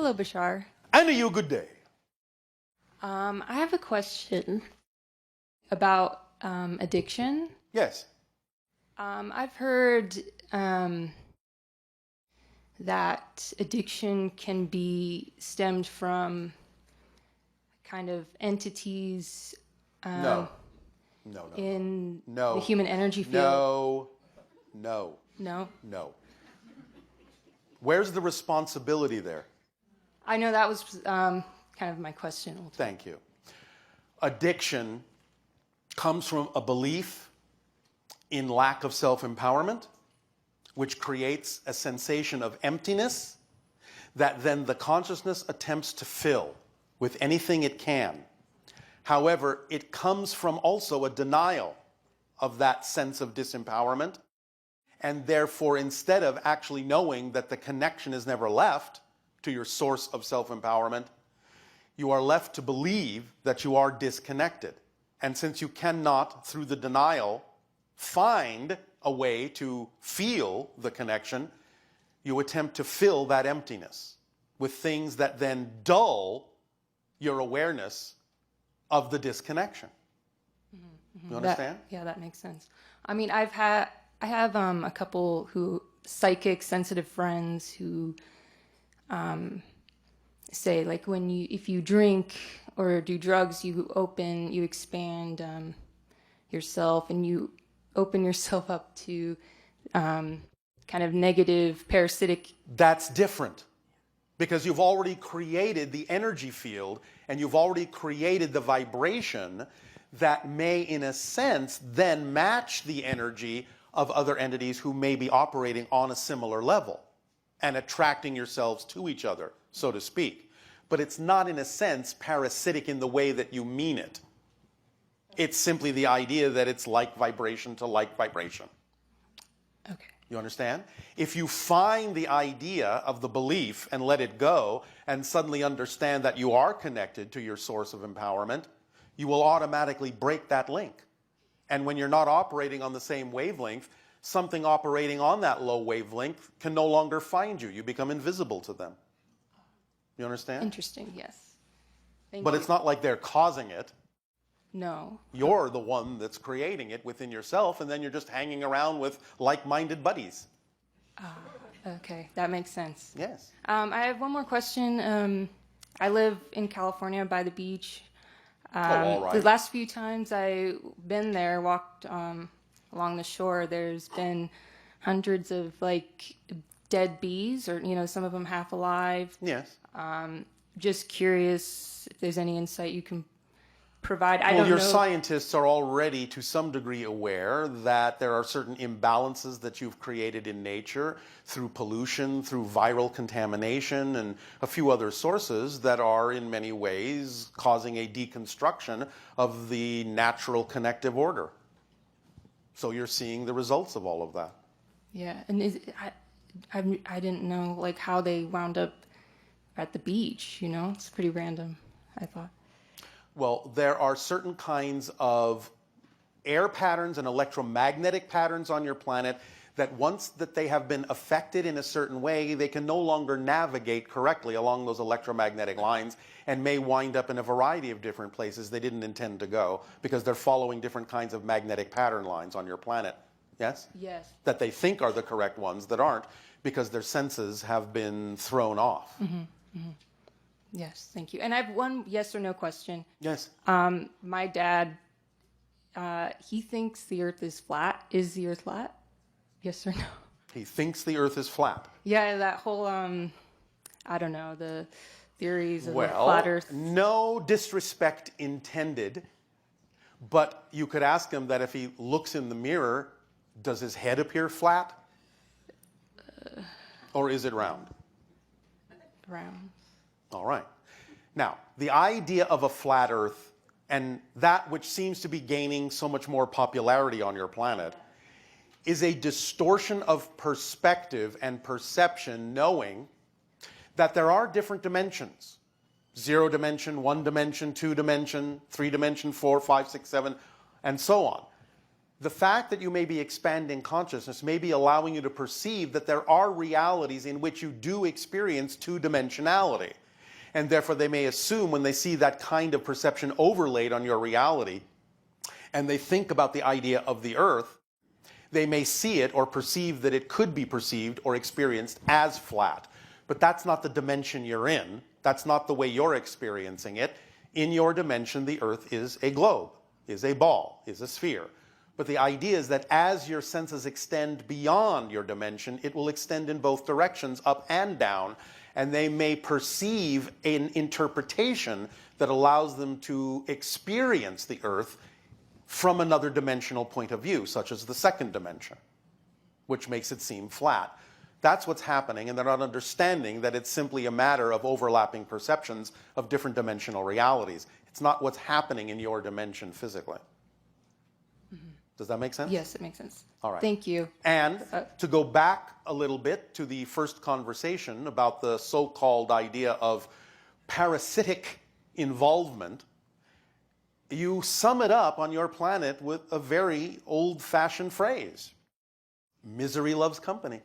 Hello, Bashar. And to you, good day. I have a question about addiction. Yes. I've heard that addiction can be stemmed from kind of entities No. in No. the human energy field. No. No? Where's the responsibility there? I know that was kind of my question. Thank you. Addiction comes from a belief in lack of self-empowerment, which creates a sensation of emptiness that then the consciousness attempts to fill with anything it can. However, it comes from also a denial of that sense of disempowerment, and therefore, instead of actually knowing that the connection is never left to your source of self-empowerment, you are left to believe that you are disconnected. And since you cannot, through the denial, find a way to feel the connection, you attempt to fill that emptiness with things that then dull your awareness of the disconnection. Mm-hmm. You understand? That makes sense. I mean, I have a couple psychic sensitive friends who say, like, if you drink or do drugs, you expand yourself, and you open yourself up to kind of negative parasitic. That's different, because you've already created the energy field and you've already created the vibration that may, in a sense, then match the energy of other entities who may be operating on a similar level and attracting yourselves to each other, so to speak. But it's not, in a sense, parasitic in the way that you mean it. It's simply the idea that it's like vibration to like vibration. Okay. You understand? If you find the idea of the belief and let it go and suddenly understand that you are connected to your source of empowerment, you will automatically break that link. And when you're not operating on the same wavelength, something operating on that low wavelength can no longer find you. You become invisible to them. You understand? Interesting, yes. Thank But you. it's not like they're causing it. No. You're the one that's creating it within yourself, and then you're just hanging around with like-minded buddies. Okay, that makes sense. Yes. I have one more question. I live in California by the beach. All right. The last few times I've been there, walked along the shore, there's been hundreds of like dead bees, or some of them half alive. Yes. Just curious if there's any insight you can provide. Well, your scientists are already to some degree aware that there are certain imbalances that you've created in nature through pollution, through viral contamination, and a few other sources that are in many ways causing a deconstruction of the natural connective order. So you're seeing the results of all of that. Yeah, and I didn't know like how they wound up at the beach. It's pretty random, I thought. Well, there are certain kinds of air patterns and electromagnetic patterns on your planet that once that they have been affected in a certain way, they can no longer navigate correctly along those electromagnetic lines and may wind up in a variety of different places they didn't intend to go because they're following different kinds of magnetic pattern lines on your planet. Yes? Yes. That they think are the correct ones that aren't because their senses have been thrown off. Mm-hmm. Mm-hmm. Yes, thank you. And I have one yes or no question. Yes. My dad, he thinks the Earth is flat. Is the Earth flat? Yes or no? He thinks the Earth is flat. Yeah, that whole, I don't know, the theories of the Well, flat Earth. no disrespect intended, but you could ask him that if he looks in the mirror, does his head appear flat? Or is it round? Round. All right. Now, the idea of a flat Earth and that which seems to be gaining so much more popularity on your planet is a distortion of perspective and perception, knowing that there are different dimensions. 0 dimension, 1 dimension, 2 dimension, 3 dimension, 4, 5, 6, 7, and so on. the fact that you may be expanding consciousness may be allowing you to perceive that there are realities in which you do experience two-dimensionality. And therefore they may assume when they see that kind of perception overlaid on your reality, and they think about the idea of the earth, they may see it or perceive that it could be perceived or experienced as flat. But that's not the dimension you're in. That's not the way you're experiencing it. In your dimension, the earth is a globe, is a ball, is a sphere. But the idea is that as your senses extend beyond your dimension, it will extend in both directions, up and down, and they may perceive an interpretation that allows them to experience the earth from another dimensional point of view, such as the second dimension, which makes it seem flat. That's what's happening, and they're not understanding that it's simply a matter of overlapping perceptions of different dimensional realities. It's not what's happening in your dimension physically. Does that make sense? Yes, it makes sense. All right. Thank you. And to go back a little bit to the first conversation about the so-called idea of parasitic involvement, you sum it up on your planet with a very old-fashioned phrase. Misery loves company.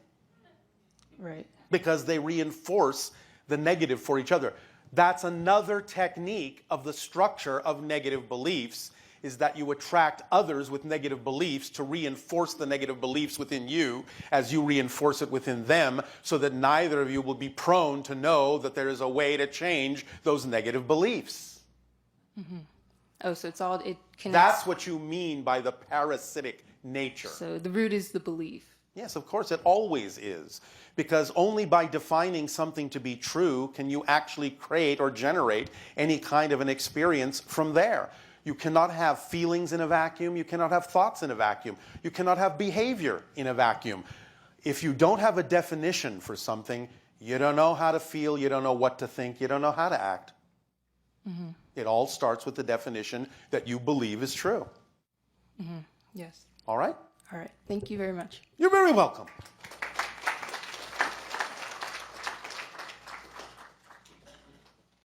Right. Because they reinforce the negative for each other. That's another technique of the structure of negative beliefs, is that you attract others with negative beliefs to reinforce the negative beliefs within you as you reinforce it within them, so that neither of you will be prone to know that there is a way to change those negative beliefs. Mm-hmm. Oh, so it's all, it connects. That's what you mean by the parasitic nature. So the root is the belief. Yes, of course, it always is. Because only by defining something to be true can you actually create or generate any kind of an experience from there. You cannot have feelings in a vacuum. You cannot have thoughts in a vacuum. You cannot have behavior in a vacuum. If you don't have a definition for something, you don't know how to feel, you don't know what to think, you don't know how to act. Mm-hmm. It all starts with the definition that you believe is true. Mm-hmm. Yes. All right? All right. Thank you very much. You're very welcome.